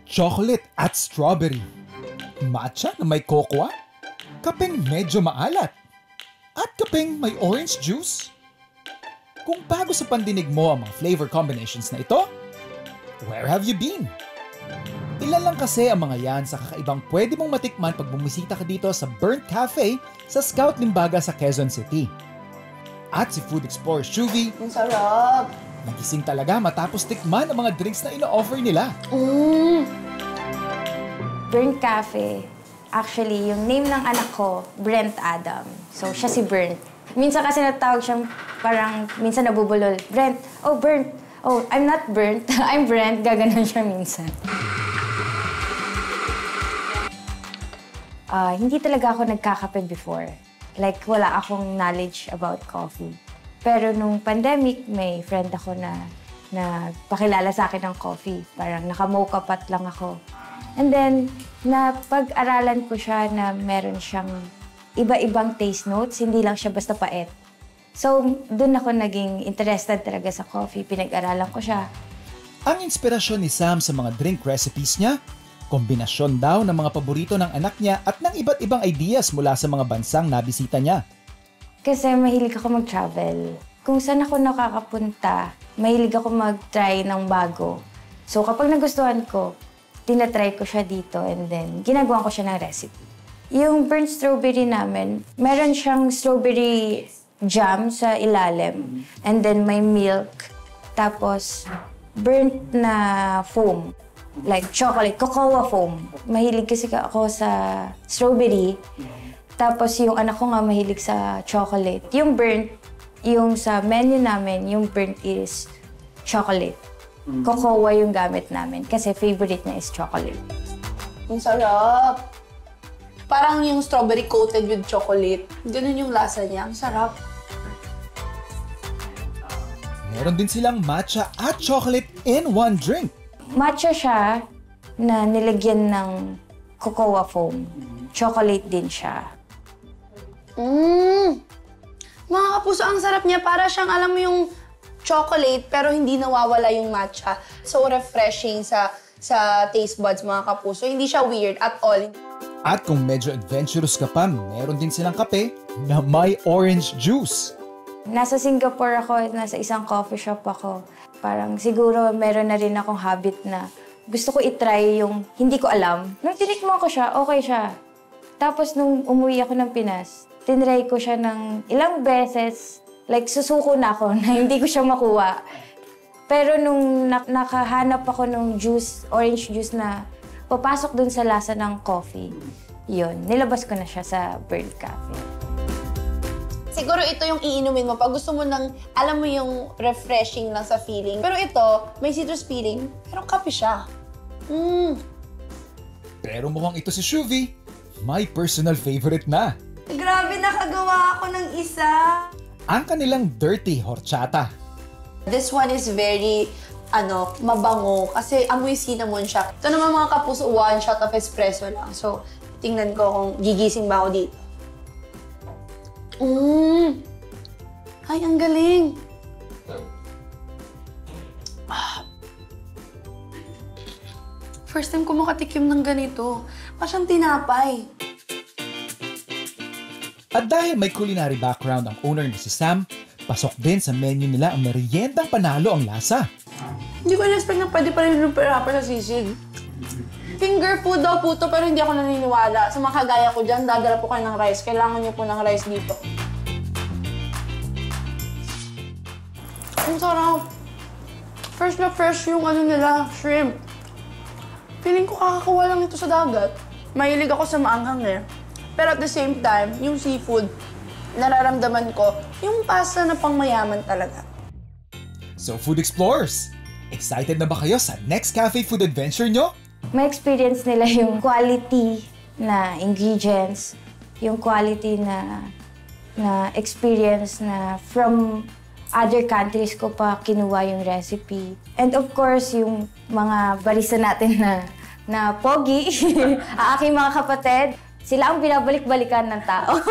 chocolate at strawberry, matcha na may cocoa, kapeng medyo maalat, at kapeng may orange juice. Kung bago sa pandinig mo ang mga flavor combinations na ito, where have you been? Ilan lang kasi ang mga yan sa kakaibang pwede mong matikman pag bumisita ka dito sa Burnt Cafe sa Scout Limbaga sa Quezon City. At si Food Explorer Shuvie, Ang sarap! nagising talaga matapos tikman ang mga drinks na ino-offer nila. Burnt Cafe. Actually, yung name ng anak ko, Brent Adam. So, siya si Burnt. Minsan kasi natawag siyang parang, minsan nabubulol. Brent, oh, Burnt. Oh, I'm not Burnt. I'm Brent. Gaganon siya minsan. Hindi talaga ako nagkakape before. Like, wala akong knowledge about coffee. Pero nung pandemic, may friend ako na pakilala sa akin ng coffee. Parang naka-mocha pot lang ako. And then, napag-aralan ko siya na meron siyang iba-ibang taste notes, hindi lang siya basta pait. So, doon ako naging interested talaga sa coffee. Pinag-aralan ko siya. Ang inspirasyon ni Sam sa mga drink recipes niya, kombinasyon daw ng mga paborito ng anak niya at ng iba't ibang ideas mula sa mga bansang nabisita niya. Kasi mahilig ako mag-travel. Kung saan ako nakakapunta, mahilig ako mag-try ng bago. So kapag nagustuhan ko, tinatry ko siya dito and then ginagawa ko siya ng recipe. Yung burnt strawberry namin, meron siyang strawberry jam sa ilalim and then may milk, tapos burnt na foam. Like chocolate, cocoa foam. Mahilig kasi ako sa strawberry. Tapos yung anak ko nga mahilig sa chocolate. Yung burnt, yung sa menu namin, yung burnt is chocolate. Cocoa yung gamit namin kasi favorite niya is chocolate. Ang sarap! Parang yung strawberry coated with chocolate. Ganun yung lasa niya. Ang sarap. Meron din silang matcha at chocolate in one drink. Matcha siya na nilagyan ng cocoa foam. Chocolate din siya. Mga kapuso, ang sarap niya. Para siyang, alam mo yung chocolate, pero hindi nawawala yung matcha. So refreshing sa taste buds, mga kapuso. Hindi siya weird at all. At kung medyo adventurous ka pa, meron din silang kape na may orange juice. Nasa Singapore ako, nasa isang coffee shop ako. Parang siguro meron na rin akong habit na gusto ko itry yung hindi ko alam. Nung tinikman ko siya, okay siya. Tapos nung umuwi ako ng Pinas, tinry ko siya ng ilang beses. Like, susuko na ako na hindi ko siya makuha. Pero nung nakahanap ako ng juice, orange juice na papasok dun sa lasa ng coffee, yun, nilabas ko na siya sa Burnt Cafe. Siguro ito yung iinumin mo pag gusto mo ng, alam mo yung refreshing lang sa feeling. Pero ito, may citrus feeling, pero kape siya. Pero mukhang ito si Shuvie, my personal favorite na. Grabe, nakagawa ako ng isa. Ang kanilang dirty horchata. This one is very, mabango kasi amoy cinnamon siya. Ito naman mga kapuso, one shot of espresso lang. So, tingnan ko kung gigising ba ako dito. Ay, ang galing. First time ko makatikim ng ganito. Parang tinapay. At dahil may culinary background ang owner na si Sam, pasok din sa menu nila ang meriendang panalo ang lasa. Hindi ko in-expect na pwede pa rin yung perapa sa sisig. Finger food daw po to, pero hindi ako naniniwala. Sa mga kagaya ko dyan, dadala po kayo ng rice. Kailangan niyo po ng rice dito. Ang sarap. Fresh na fresh yung nila, shrimp. Feeling ko kakakuha lang ito sa dagat. Mahilig ako sa maanghang eh. Pero at the same time, yung seafood, nararamdaman ko yung pasta na pangmayaman talaga. So Food Explorers, excited na ba kayo sa next cafe food adventure nyo? Ma-experience nila yung quality na ingredients, yung quality na experience na from other countries ko pa kinuha yung recipe. And of course, yung mga barista natin na pogi, ang aking mga kapatid, sila ang binabalik-balikan ng tao.